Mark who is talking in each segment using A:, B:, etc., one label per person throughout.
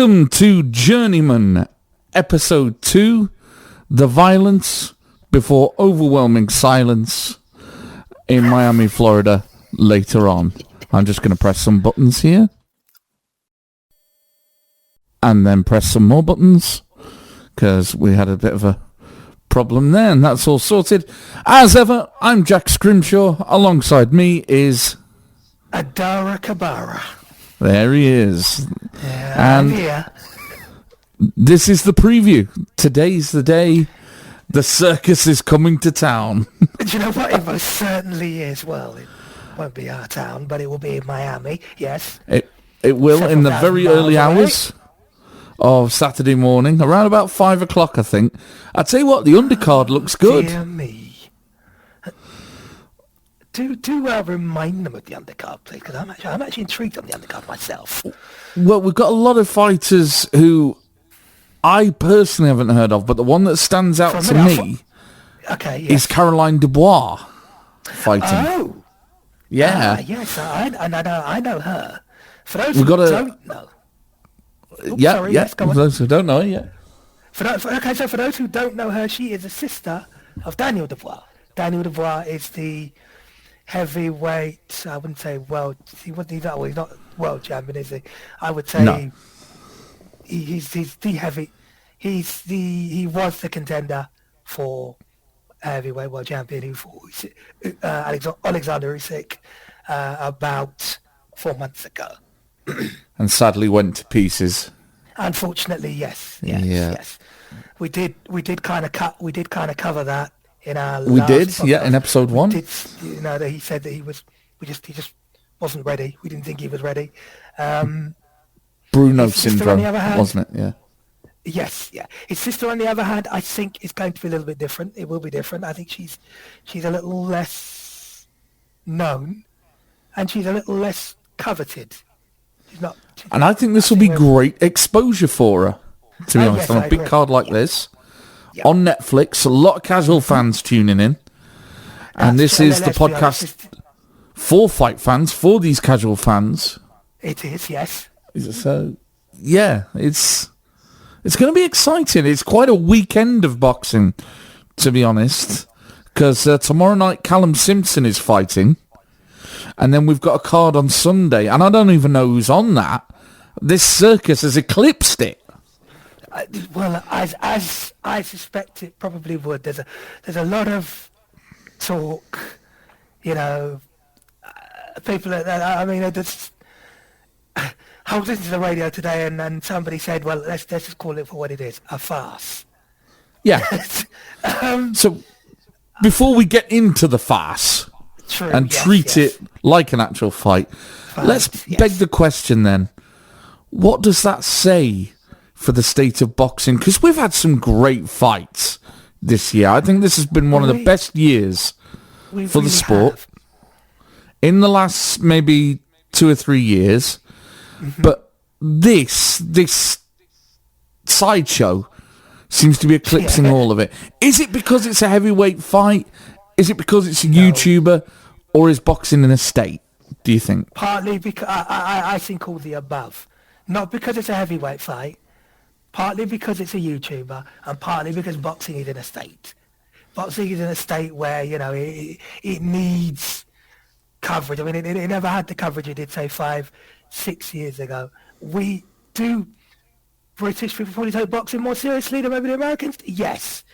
A: Welcome to Journeyman, Episode 2, The Violence Before Overwhelming Silence in Miami, Florida, later on. I'm just going to press some buttons here. And then press some more buttons, because we had a bit of a problem there, and that's all sorted. As ever, I'm Jack Scrimshaw. Alongside me is...
B: Adara Kabara.
A: There he is.
B: Yeah,
A: and
B: here.
A: This is the preview. Today's the day. The circus is coming to town.
B: Do you know what? It most certainly is. Well, it won't be our town, but it will be in Miami, yes.
A: It will in the very early hours of Saturday morning, around about 5 o'clock, I think. I tell you what, the undercard looks good.
B: Dear me. Do remind them of the undercard, please, because I'm actually intrigued on the undercard myself.
A: Well, we've got a lot of fighters who I personally haven't heard of, but the one that stands out to me is Caroline Dubois fighting.
B: Oh,
A: yeah,
B: yes, I know her. For those who don't know,
A: for those who don't know, yeah.
B: For those who don't know her, she is a sister of Daniel Dubois. Daniel Dubois is the heavyweight, I wouldn't say world, he's not world champion, is he? I would say no. He was the contender for heavyweight world champion who fought Alexander Usyk about 4 months ago.
A: And sadly went to pieces.
B: Unfortunately, yes. We did kind of cover that. In our
A: we did,
B: podcast.
A: In episode 1.
B: That he said that he just wasn't ready. We didn't think he was ready.
A: Bruno syndrome, wasn't it? Yeah.
B: Yes, yeah. His sister, on the other hand, I think is going to be a little bit different. It will be different. I think she's a little less known, and she's a little less coveted.
A: And I think this will be great exposure for her, to be honest, on a big card like this. Yep. On Netflix, a lot of casual fans tuning in. And this is the podcast for fight fans, for these casual fans.
B: It is, yes.
A: So, yeah, it's going to be exciting. It's quite a weekend of boxing, to be honest, because tomorrow night Callum Simpson is fighting. And then we've got a card on Sunday, and I don't even know who's on that. This circus has eclipsed it.
B: Well, as I suspect it probably would. There's a lot of talk, people. I was listening to the radio today, and somebody said, "Well, let's just call it for what it is, a farce."
A: Yeah. So before we get into the farce treat it like an actual fight, let's beg the question then: what does that say for the state of boxing? Because we've had some great fights this year. I think this has been one of the best years for the sport in the last maybe 2 or 3 years. Mm-hmm. But this sideshow seems to be eclipsing all of it. Is it because it's a heavyweight fight? Is it because it's a YouTuber? Or is boxing in a state, do you think? Partly
B: because I think all the above. Not because it's a heavyweight fight. Partly because it's a YouTuber, and partly because boxing is in a state. Boxing is in a state where, it needs coverage. I mean, it never had the coverage it did, say, 5-6 years ago. We do. British people probably take boxing more seriously than maybe the Americans? Yes.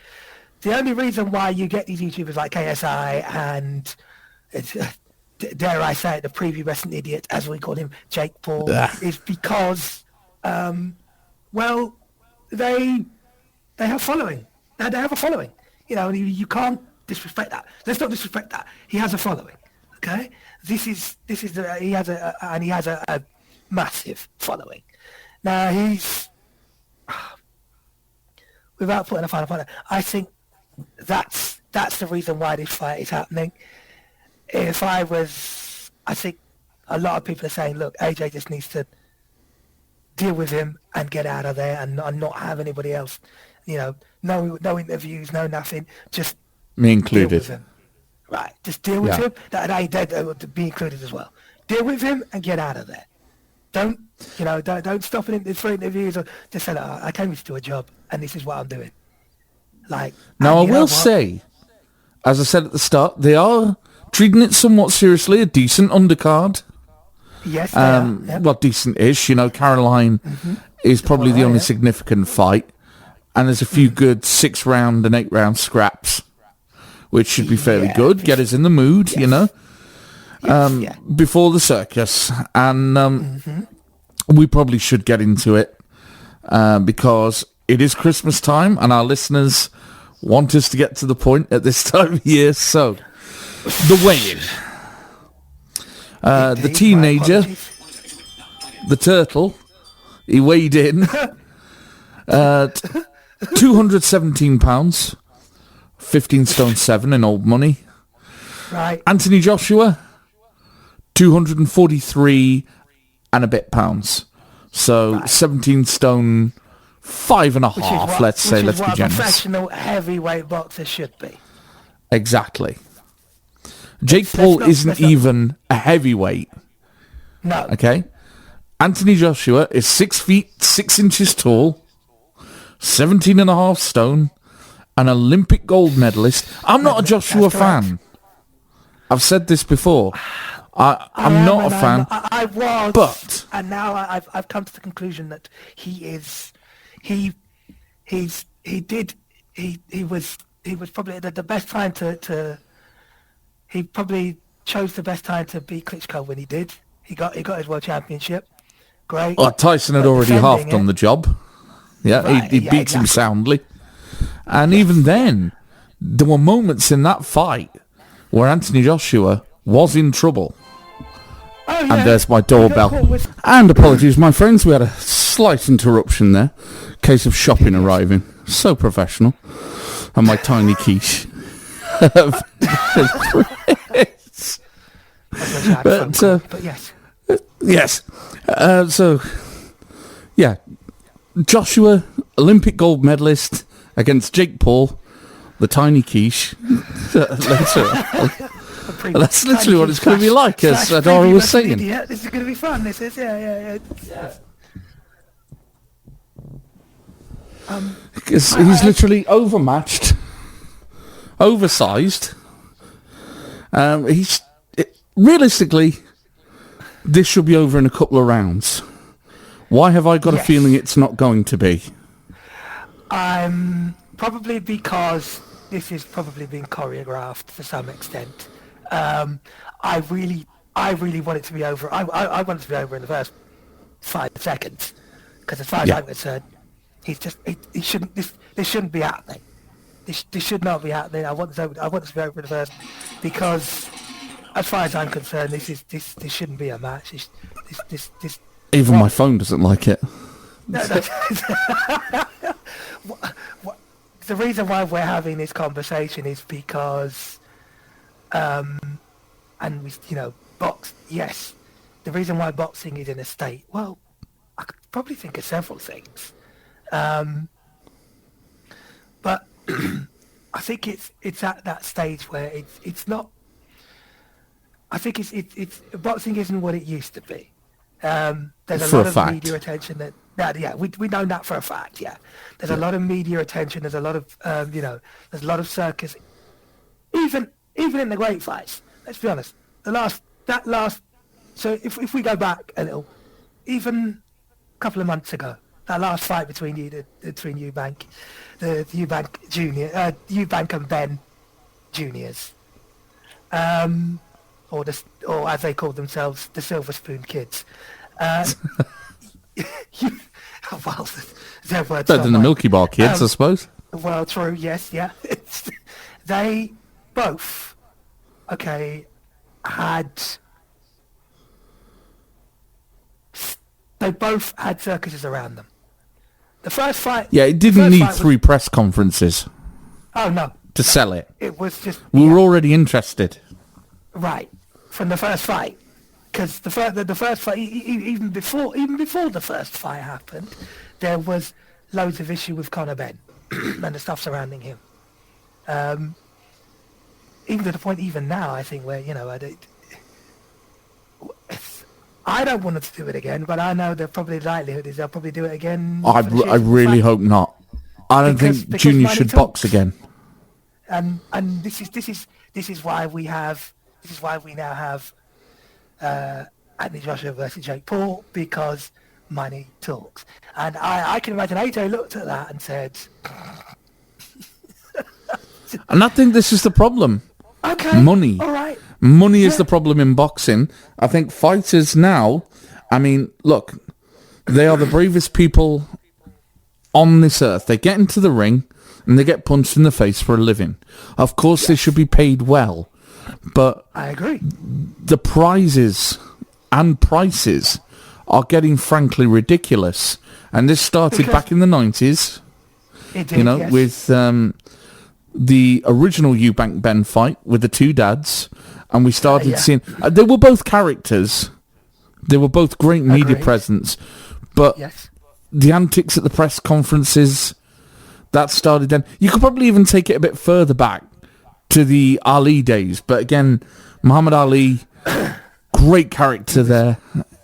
B: The only reason why you get these YouTubers like KSI and, dare I say it, the prepubescent idiot, as we call him, Jake Paul, is because, they have following. They have a following. You can't disrespect that. Let's not disrespect that. He has a following. Okay? He has a massive following. Now he's, without putting a final point, I think that's the reason why this fight is happening. I think a lot of people are saying, look, AJ just needs to deal with him and get out of there and not have anybody else, no interviews, no nothing, just
A: me included.
B: Deal with him. Right, just deal with him. That to be included as well. Deal with him and get out of there. Don't You know, don't stop in for interviews or just say, "Look, I came here to do a job, and this is what I'm doing." Like,
A: Now, I
B: and you know
A: will
B: what?
A: say, as I said at the start, they are treating it somewhat seriously, a decent undercard.
B: Yes, they are. Yep.
A: Well, decent-ish. You know, Caroline is probably the
B: Well,
A: only
B: yeah.
A: significant fight. And there's a few good 6-round and 8-round scraps, which should be fairly
B: Yeah.
A: good. Get us in the mood, you know,
B: Yes, yeah.
A: before the circus. And we probably should get into it because it is Christmas time and our listeners want us to get to the point at this time of year. So, the weigh-in. The
B: Indeed,
A: teenager,
B: my apologies.
A: the turtle, he weighed in at £217, 15 stone 7 in old money.
B: Right.
A: Anthony Joshua, 243 and a bit pounds. So 17 stone 5.5, let's say, let's be
B: what a
A: generous.
B: professional heavyweight boxer should be.
A: Exactly. Jake Paul isn't even a heavyweight,
B: No.
A: okay? Anthony Joshua is 6 feet 6 inches tall, 17.5 stone, an Olympic gold medalist. I'm not a Joshua fan. I've said this before. I'm not a fan.
B: I was,
A: but
B: and now I've come to the conclusion that he was probably the best time to he probably chose the best time to beat Klitschko when he did. He got his world championship. Great.
A: Well, Tyson had already half done the job. Yeah,
B: Right,
A: he beats him soundly. And even then, there were moments in that fight where Anthony Joshua was in trouble.
B: Oh, yeah.
A: And there's my doorbell. And apologies, my friends, we had a slight interruption there. Case of shopping arriving. So professional. And my tiny quiche. But
B: yes.
A: Yes. So, yeah. Joshua, Olympic gold medalist against Jake Paul, the tiny quiche. That's literally what it's going to be like, as Adora was saying.
B: Yeah, this is going to be fun. This is, yeah.
A: Because he's literally overmatched, oversized. Realistically, this should be over in a couple of rounds. Why have I got a feeling it's not going to be?
B: Probably because this is probably been choreographed to some extent. I really want it to be over. I want it to be over in the first 5 seconds, because as far as I'm concerned, he shouldn't. This shouldn't be happening. This should not be happening. I want this to be over in the first, because as far as I'm concerned, this shouldn't be a match. This
A: Even my phone doesn't like it.
B: No. The reason why we're having this conversation is because, and we, yes, the reason why boxing is in a state. Well, I could probably think of several things, but I think it's at that stage where it's not. I think it's boxing isn't what it used to be. There's a lot of media attention we know that for a fact. Yeah, there's a lot of media attention. There's a lot of there's a lot of circus. Even in the great fights, let's be honest. So if we go back a little, even a couple of months ago, that last fight between Eubank, the Eubank Junior, Eubank and Ben Juniors, or as they call themselves, the Silver Spoon Kids. Well, their words
A: better than the Milky Bar Kids, I suppose.
B: Well, true, yes, yeah. They both, had circuses around them. The first fight...
A: Yeah, it didn't need 3 press conferences.
B: Oh, no.
A: To sell it.
B: It was just...
A: We were already interested.
B: Right. From the first fight. Because the first fight, even before the first fight happened, there was loads of issue with Conor Benn and the stuff surrounding him. Even to the point, even now, I think, where I don't want them to do it again, but I know the probably likelihood is they'll probably do it again.
A: I really hope not. I don't think Junior should box again.
B: And this is why we now have Anthony Joshua versus Jake Paul, because money talks. And I can imagine AJ looked at that and said,
A: and I think this is the problem.
B: Okay,
A: money.
B: All right.
A: Money is the problem in boxing. I think fighters now, I mean, look, they are the bravest people on this earth. They get into the ring and they get punched in the face for a living. Of course, they should be paid well, but
B: I agree.
A: The prizes and prices are getting frankly ridiculous. And this started back in the 90s, with the original Eubank Ben fight with the two dads. And we started seeing... they were both characters. They were both great media presence. But the antics at the press conferences, that started then. You could probably even take it a bit further back to the Ali days. But again, Muhammad Ali, great character there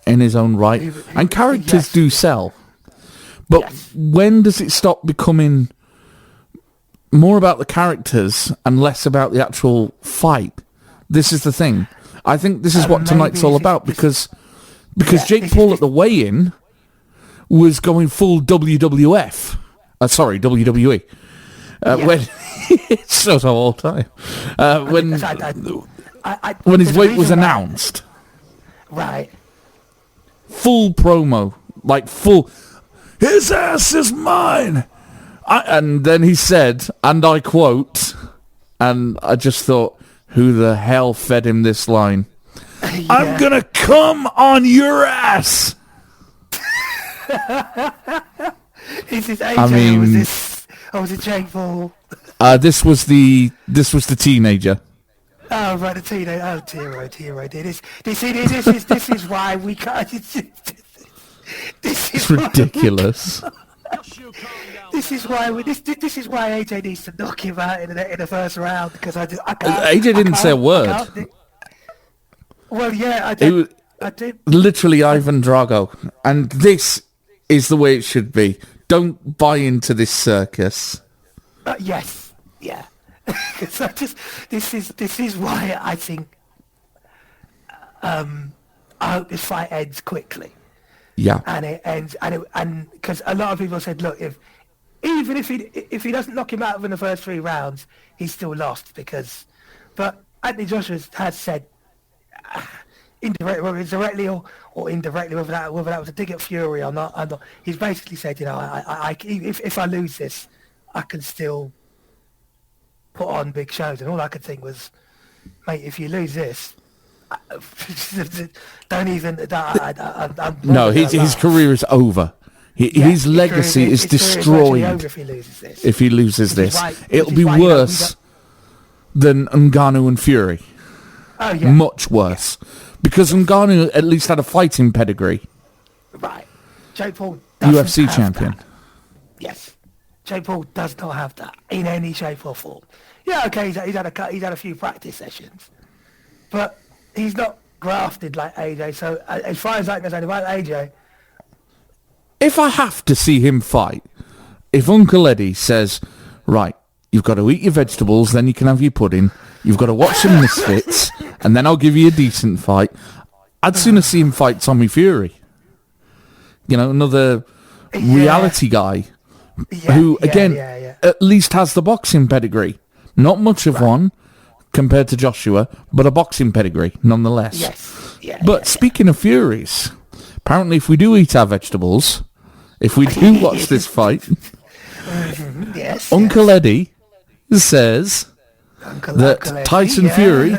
A: in his own right. And characters do sell. But when does it stop becoming more about the characters and less about the actual fight? This is the thing. I think this is what tonight's all about, because Jake Paul at the weigh-in was going full WWF. Sorry, WWE. When it's so all time. When his weight was announced.
B: Right.
A: Full promo. Like full... His ass is mine! And then he said, and I quote, and I just thought, who the hell fed him this line? I'm gonna come on your ass!
B: Is this AJ or was it Jake Paul?
A: This was the teenager.
B: Oh, right, the teenager. Oh, dear. This is why we can't...
A: It's ridiculous.
B: This is why AJ needs to knock him out in the first round, because I can't.
A: AJ didn't say a word.
B: Well, yeah, I did.
A: Literally Ivan Drago, and this is the way it should be. Don't buy into this circus.
B: Yes, yeah. This is why I think I hope this fight ends quickly.
A: Yeah,
B: and it ends, and because a lot of people said, look, even if he doesn't knock him out within the first 3 rounds, he's still lost, but Anthony Joshua has said indirectly, whether it's directly or indirectly, whether that was a dig at Fury or not, he's basically said, if I lose this, I can still put on big shows, and all I could think was, mate, if you lose this. Don't even.
A: No, his career is over. His legacy is destroyed if he loses this. It'll be worse than Ngannou and Fury.
B: Oh yeah,
A: much worse, because Ngannou at least had a fighting pedigree.
B: Right, Jake Paul
A: UFC champion.
B: That. Yes, Jake Paul does not have that in any shape or form. Yeah, okay, he's had a few practice sessions, but he's not grafted like AJ, so as far as I can say about AJ...
A: If I have to see him fight, if Uncle Eddie says, right, you've got to eat your vegetables, then you can have your pudding, you've got to watch some Misfits, and then I'll give you a decent fight, I'd sooner see him fight Tommy Fury. Another reality guy who, again, at least has the boxing pedigree. Not much of one, compared to Joshua, but a boxing pedigree nonetheless.
B: Yes.
A: But speaking of Furies, apparently if we do eat our vegetables, if we do watch this fight, Uncle Eddie says that Tyson Fury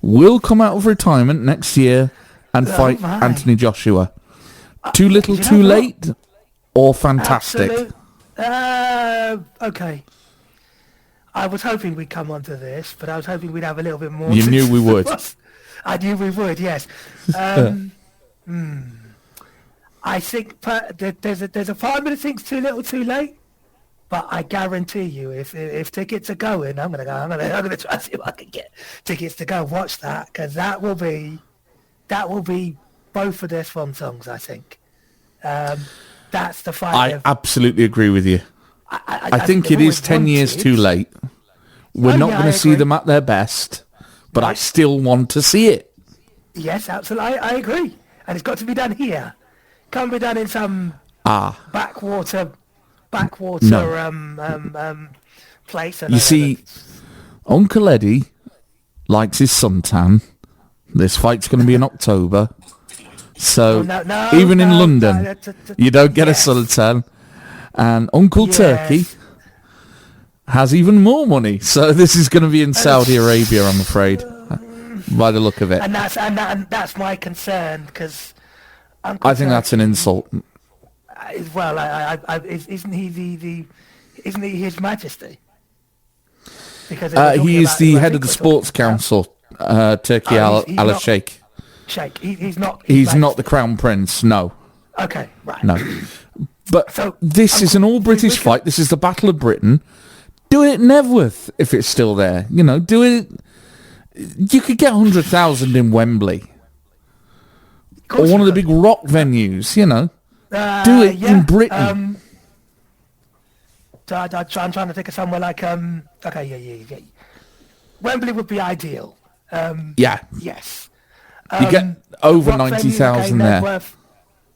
A: will come out of retirement next year and fight Anthony Joshua. Too little, too late, or fantastic?
B: Okay. I was hoping we'd come onto this, but I was hoping we'd have a little bit more.
A: You knew we would.
B: I knew we would, yes. I think there's a part of me that thinks too little, too late. But I guarantee you, if tickets are going, I'm gonna try to see if I can get tickets to go watch that, because that will be both of their swan songs, I think. That's the fight.
A: I absolutely agree with you. I think it is 10 years too late. We're not going to see them at their best, but I still want to see it.
B: Yes, absolutely. I agree. And it's got to be done here. Can't be done in some backwater place.
A: You see, Uncle Eddie likes his suntan. This fight's going to be in October. So even in London, you don't get a suntan. And Uncle Turkey has even more money. So this is going to be in Saudi Arabia, I'm afraid, by the look of it.
B: And that's my concern, because
A: I think that's an insult.
B: Well, isn't he His Majesty? Because
A: he is the head of the Sports Council, Turkey Al Sheikh.
B: Sheikh. He's not.
A: He's not the Crown Prince. No.
B: Okay. Right.
A: No. But this is an all-British fight. This is the Battle of Britain. Do it in Everworth if it's still there. You know, do it. You could get 100,000 in Wembley. Or one of the big rock venues, you know. Do it in Britain.
B: I'm trying to think of somewhere like yeah. Wembley would be ideal. Yes.
A: You get over 90,000 there.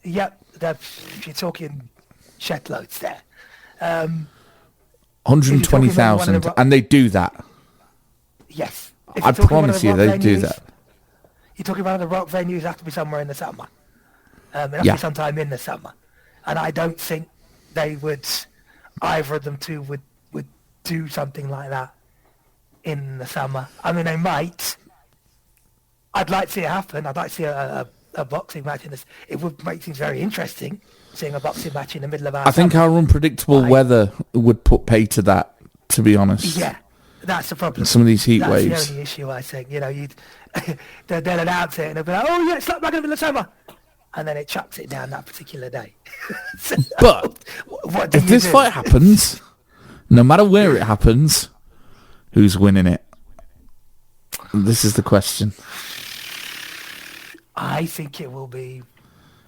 B: Yep, you're talking shed loads there.
A: 120,000, and they do that.
B: Yes.
A: I promise you, they do that.
B: You're talking about the rock venues have to be somewhere in the summer. It has to be sometime in the summer. And I don't think they would, either of them two would do something like that in the summer. I mean, they might. I'd like to see it happen. I'd like to see a boxing match in this. It would make things very interesting, seeing a boxing match in the middle of our
A: I think our unpredictable weather would put pay to that, to be honest.
B: Yeah, that's the problem.
A: Some of these heat waves.
B: That's the only issue, I think. You know, they'll announce it and they'll be like, oh, yeah, it's like back in the middle of summer. And then it chucks it down that particular day.
A: But if this fight happens, no matter where it happens, who's winning it? This is the question.
B: I think it will be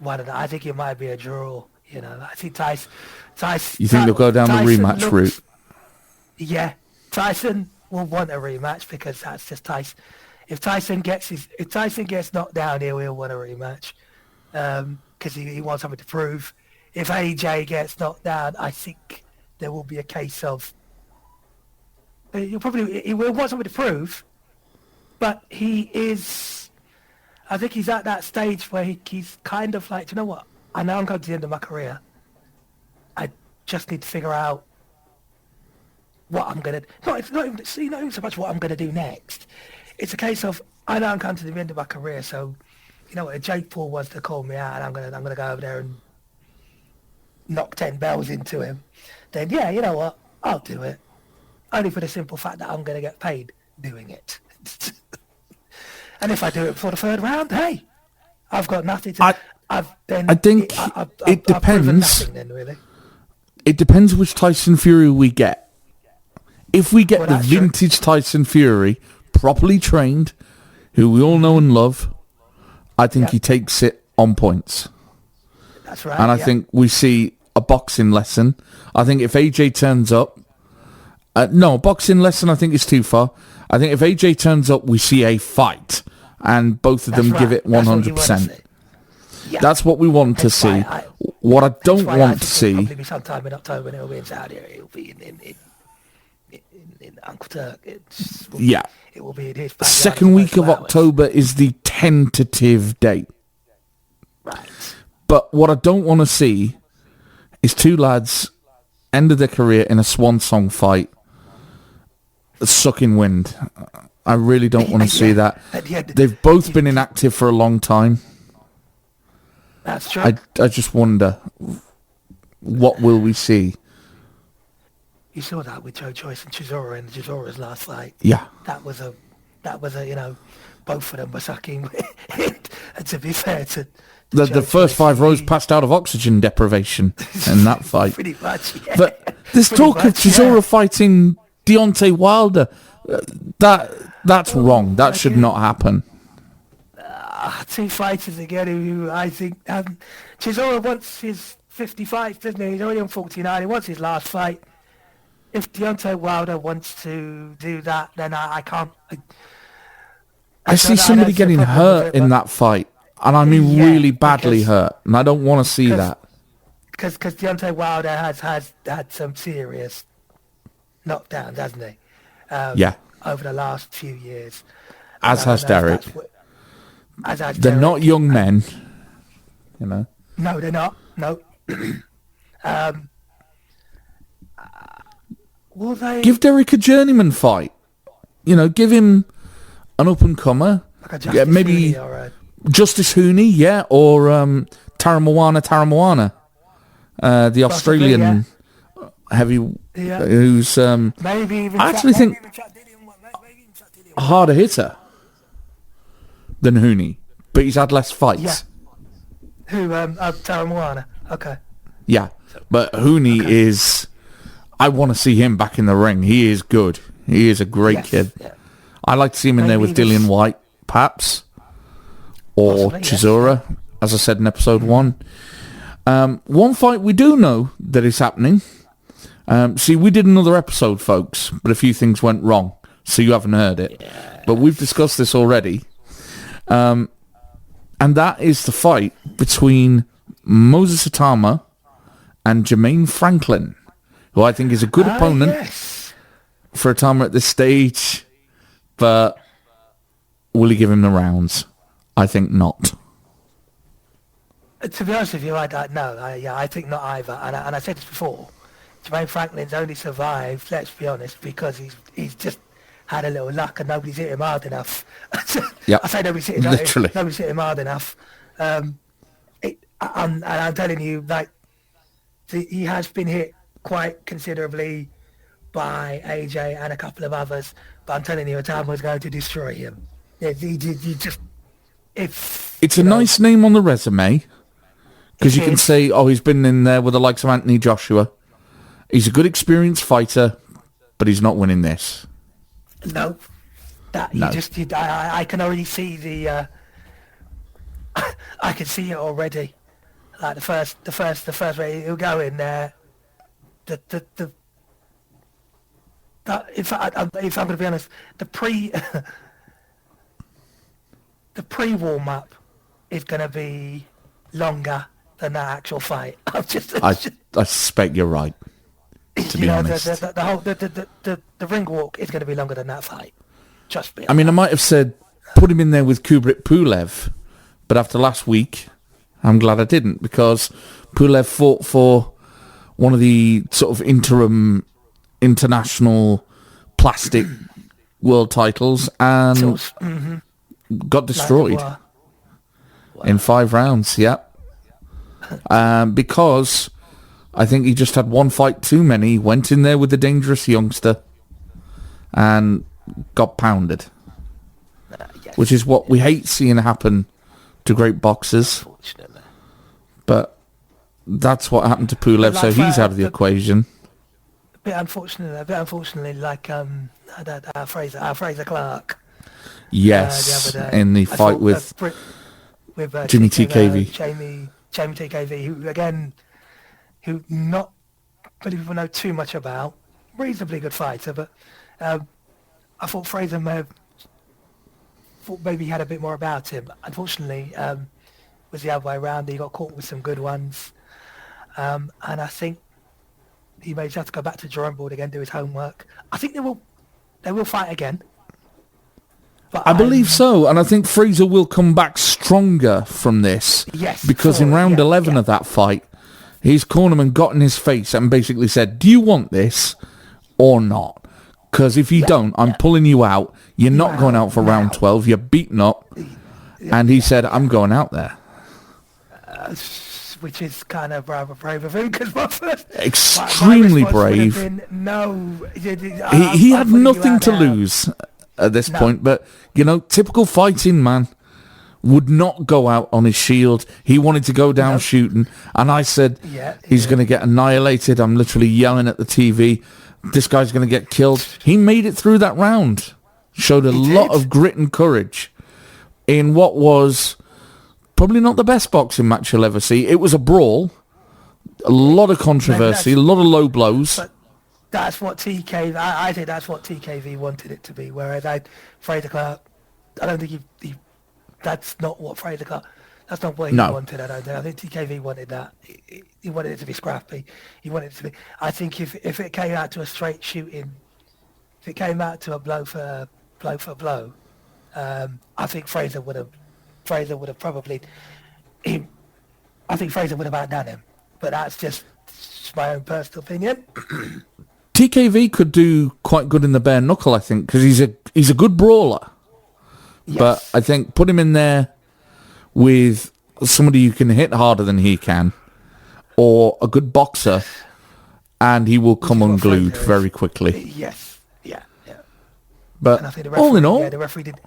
B: one of the. I think it might be a draw. You know, I think Tyson.
A: You think they'll go down the rematch route?
B: Yeah, Tyson will want a rematch because that's just Tyson. If Tyson gets knocked down, he'll want a rematch because he wants something to prove. If AJ gets knocked down, I think there will be a case of he will want something to prove, but he is. I think he's at that stage where he's kind of like, do you know what? I know I'm going to the end of my career. I just need to figure out what I'm going to... It's not even so much what I'm going to do next. It's a case of, I know I'm coming to the end of my career, so, you know what, if Jake Paul wants to call me out and I'm going to go over there and knock 10 bells into him, then yeah, you know what? I'll do it. Only for the simple fact that I'm going to get paid doing it. And if I do it before the third round, hey, I've got nothing to... I
A: think it depends.
B: Then, really.
A: It depends which Tyson Fury we get. If we get the vintage Tyson Fury, properly trained, who we all know and love, I think he takes it on points.
B: That's right.
A: And I think we see a boxing lesson. I think if AJ turns up... no, a boxing lesson I think is too far. I think if AJ turns up, we see a fight. And both of them give it 100%. That's what we want to see. What I don't want to see...
B: It'll probably be sometime in October and it'll be in Saudi. It'll be in Uncle Turk. It will be in his backyard.
A: Second week of October is the tentative date.
B: Right.
A: But what I don't want to see is two lads end of their career in a swan song fight, sucking wind. I really don't want to see that. They've both been inactive for a long time.
B: That's true.
A: I just wonder, what will we see?
B: You saw that with Joe Joyce and Chisora in Chisora's last fight.
A: Yeah.
B: That was a both of them were sucking wind. And to be fair to
A: the first 5 rows passed out of oxygen deprivation in that fight.
B: Pretty much, yeah.
A: But there's talk of Chisora fighting Deontay Wilder. That's wrong. That should not happen.
B: Two fighters again who I think Chisora wants his 50 fights, doesn't he? He's already on 49. He wants his last fight. If Deontay Wilder wants to do that, then I can't.
A: I see somebody getting hurt in that fight, and I mean really badly hurt, and I don't want to see that.
B: Because Deontay Wilder has had some serious knockdowns, hasn't he? Over the last few years.
A: As has Derek. They're not young men, you know.
B: No, they're not. No. Will they
A: give Derek a journeyman fight? You know, give him an up and comer.
B: Like maybe
A: Justice Hooney, or Taramoana, the Australian heavy, who's
B: maybe even
A: I actually think a harder hitter than Hooney, but he's had less fights.
B: Yeah. Who? Taramoana. Okay.
A: Yeah, but Hooney is. I want to see him back in the ring. He is good. He is a great kid. Yeah. I'd like to see him in there with Dillian White, perhaps, or Chisora, as I said in episode 1. One fight we do know that is happening. See, we did another episode, folks, but a few things went wrong, so you haven't heard it. Yes. But we've discussed this already. And that is the fight between Moses Atama and Jermaine Franklin, who I think is a good opponent for Atama at this stage, but will he give him the rounds? I think not.
B: To be honest with you, I think not either. And I said this before, Jermaine Franklin's only survived, let's be honest, because he's just had a little luck and nobody's hit him hard enough.
A: Yep.
B: I say nobody's hit him hard enough. And I'm telling you, like, he has been hit quite considerably by AJ and a couple of others, but I'm telling you, Atama was going to destroy him. It's
A: a nice name on the resume, because you can say, he's been in there with the likes of Anthony Joshua. He's a good, experienced fighter, but he's not winning this.
B: No, I can already see the. I can see it already. Like the first way he'll go in there. If I'm going to be honest, the pre warm up is going to be longer than that actual fight. I
A: suspect you're right. To be honest,
B: the ring walk is going to be longer than that fight. Just be.
A: I mean, I might have said put him in there with Kubrat Pulev, but after last week, I'm glad I didn't, because Pulev fought for one of the sort of interim international plastic world titles and got destroyed in 5 rounds. Yeah, because I think he just had one fight too many. Went in there with the dangerous youngster and got pounded, which is what we hate seeing happen to great boxers. But that's what happened to Pulev, so he's out of the equation.
B: A bit unfortunately, like Fraser Clark.
A: Yes,
B: the other day.
A: in the fight with Jimmy TKV.
B: Jamie TKV, who not many people know too much about. Reasonably good fighter, but I thought Fraser maybe he had a bit more about him. Unfortunately, was the other way around. He got caught with some good ones, and I think he may just have to go back to the drawing board again, do his homework. I think they will fight again. But
A: I believe so, and I think Fraser will come back stronger from this.
B: Yes,
A: because in round 11 of that fight, his cornerman got in his face and basically said, "Do you want this or not? Because if you don't, I'm pulling you out. You're not going out for round 12. You're beaten up." And he said, "I'm going out there."
B: Which is kind of rather brave of him, because
A: extremely brave. He had nothing to lose at this point, but typical fighting man would not go out on his shield. He wanted to go down shooting, and I said, he's going to get annihilated. I'm literally yelling at the TV, this guy's going to get killed. He made it through that round, showed a lot of grit and courage. in what was probably not the best boxing match you'll ever see. It was a brawl, a lot of controversy, a lot of low blows.
B: But that's what I think that's what TKV wanted it to be. Whereas Fraser Clark, I don't think that's not what Fraser Clark. That's not what he wanted. I think TKV wanted that. He wanted it to be scrappy. He wanted it to be. I think if it came out to a straight shooting, if it came out to a blow for blow, I think Fraser would have probably. I think Fraser would have outdone him. But that's just my own personal opinion.
A: TKV could do quite good in the bare knuckle, I think, because he's a good brawler.
B: Yes.
A: But I think put him in there with somebody who can hit harder than he can, or a good boxer, and he will come unglued very quickly.
B: Yes, yeah.
A: But all in all,
B: the referee did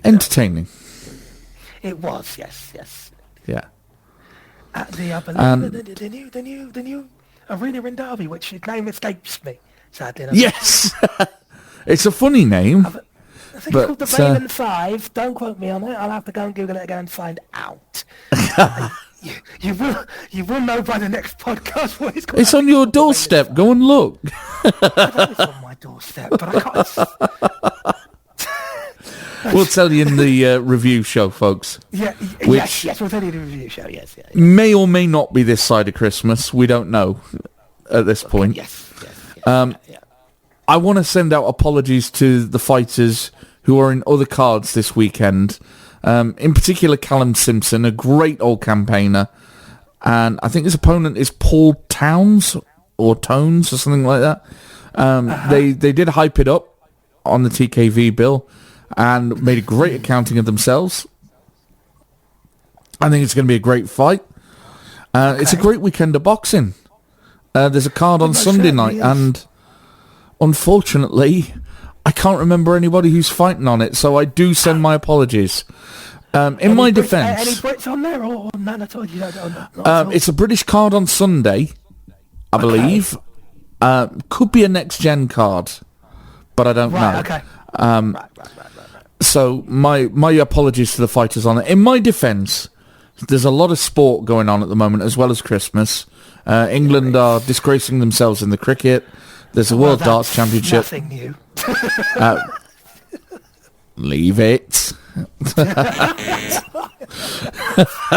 A: entertaining.
B: It was, yes.
A: Yeah.
B: At the new arena in Derby, which his name escapes me, sadly enough.
A: Yes, it's a funny name.
B: I think it's called the Bayman 5. Don't quote me on it. I'll have to go and Google it again and find out. You will know by the next podcast what it's called.
A: It's on your doorstep. Go and look.
B: I know it's on my doorstep, but I can't.
A: We'll tell you in the review show, folks.
B: Yes, we'll tell you in the review show, yes.
A: May or may not be this side of Christmas. We don't know at this point.
B: Yes.
A: I want to send out apologies to the fighters who are in other cards this weekend. In particular, Callum Simpson, a great old campaigner. And I think his opponent is Paul Tones or something like that. They did hype it up on the TKV bill and made a great accounting of themselves. I think it's going to be a great fight. It's a great weekend of boxing. There's a card on Sunday night, and unfortunately, I can't remember anybody who's fighting on it, so I do send my apologies. In my defence...
B: Any Brits on there, or none at all?
A: It's a British card on Sunday, I believe. Could be a next-gen card, but I don't know.
B: Okay.
A: Right. So my apologies to the fighters on it. In my defence, there's a lot of sport going on at the moment, as well as Christmas. England are disgracing themselves in the cricket. There's a World Darts Championship.
B: Nothing new.
A: Leave it.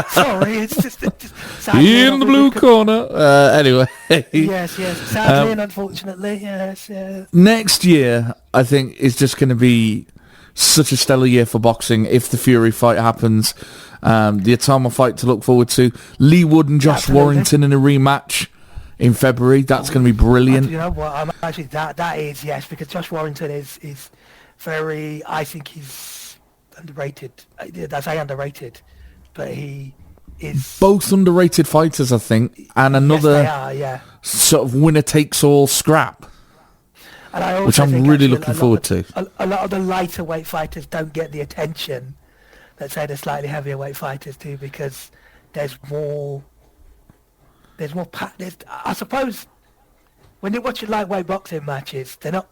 B: Sorry, it's just
A: in the blue corner. Anyway.
B: Yes. Sadly and unfortunately, yes.
A: Next year, I think, is just going to be such a stellar year for boxing if the Fury fight happens. The Atama fight to look forward to. Lee Wood and Josh Warrington in a rematch in February. That's going to be brilliant.
B: You know what? I'm actually that is, yes, because Josh Warrington is very. I think he's underrated. I say underrated, but he is
A: both underrated fighters, I think, and another sort of winner takes all scrap. And which I'm really looking forward to.
B: A lot of the lighter weight fighters don't get the attention that say the slightly heavier weight fighters do, because there's more. I suppose when you're watching lightweight boxing matches, they're not.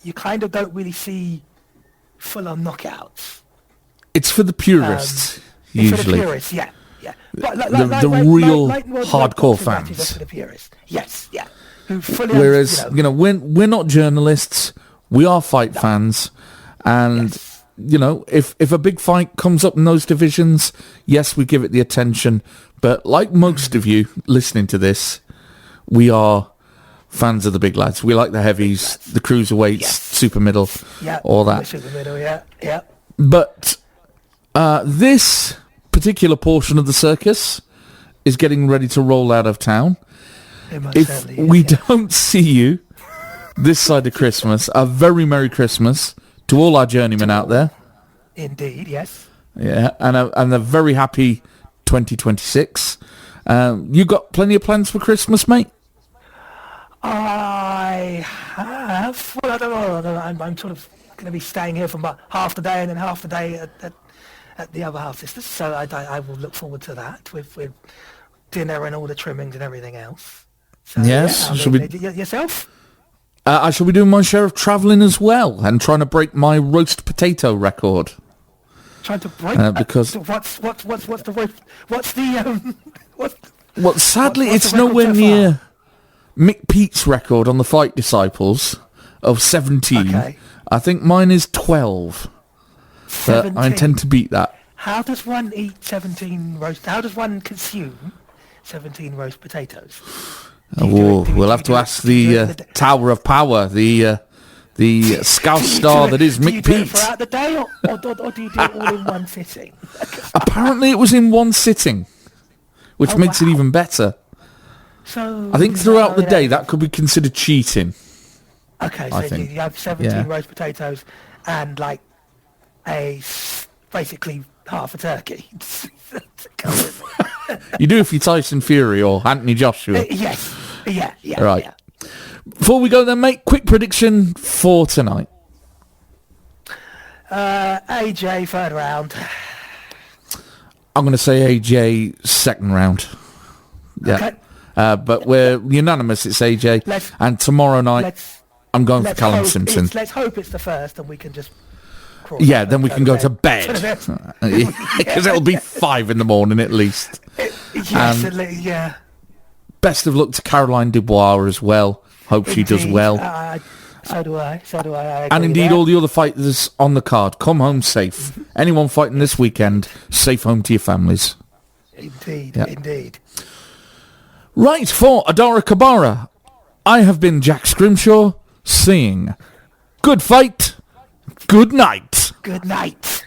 B: You kind of don't really see full-on knockouts.
A: It's for the purists, usually.
B: For the purists, yeah. But
A: the real hardcore fans.
B: Are for the purists, yes.
A: Whereas, we're not journalists, we are fight fans, and if a big fight comes up in those divisions, yes, we give it the attention. But like most of you listening to this, we are fans of the big lads. We like the heavies, the cruiserweights, super middle, all that.
B: Super middle, yeah.
A: But this particular portion of the circus is getting ready to roll out of town. If we don't see you this side of Christmas, a very Merry Christmas to all our journeymen out there.
B: Indeed, yes.
A: Yeah, and a very happy 2026. You got plenty of plans for Christmas, mate?
B: I have. Well, I don't know. I'm sort of going to be staying here for about half the day and then half the day at the other half sisters. So I will look forward to that with dinner and all the trimmings and everything else. So,
A: yes.
B: Yourself?
A: I shall be doing my share of travelling as well and trying to break my roast potato record.
B: Trying to break
A: because
B: what's the rope? What's the what's
A: well, sadly,
B: what's
A: it's
B: the record
A: nowhere
B: so
A: near Mick Pete's record on the Fight Disciples of 17.
B: Okay.
A: I think mine is 12. But
B: 17.
A: I intend to beat that.
B: How does one eat 17 roast? How does one consume 17 roast potatoes?
A: We'll have to ask the Tower of Power, the Scouse star that is Mick Pete.
B: Do you do it throughout the day, or do you do it all in one sitting?
A: Apparently, it was in one sitting, which makes it even better.
B: So
A: I think throughout the day, that could be considered cheating.
B: Okay, so you have 17 roast potatoes and like basically half a turkey.
A: You do if you're Tyson Fury or Anthony Joshua.
B: Yes. Yeah.
A: Right.
B: Yeah.
A: Before we go then, mate, quick prediction for tonight.
B: AJ, third round.
A: I'm going to say AJ, second round. Yeah.
B: Okay.
A: But we're unanimous, it's AJ. And tomorrow night, I'm going for Callum Simpson.
B: Let's hope it's the first and we can just...
A: Yeah, then we can go to bed. Because it'll be 5 in the morning at least.
B: Yeah.
A: Best of luck to Caroline Dubois as well. Hope she does well.
B: So do I.
A: And indeed, all the other fighters on the card. Come home safe. Anyone fighting this weekend, safe home to your families.
B: Indeed.
A: Right, for Adara Kabara, I have been Jack Scrimshaw, saying good fight, good night.
B: Good night.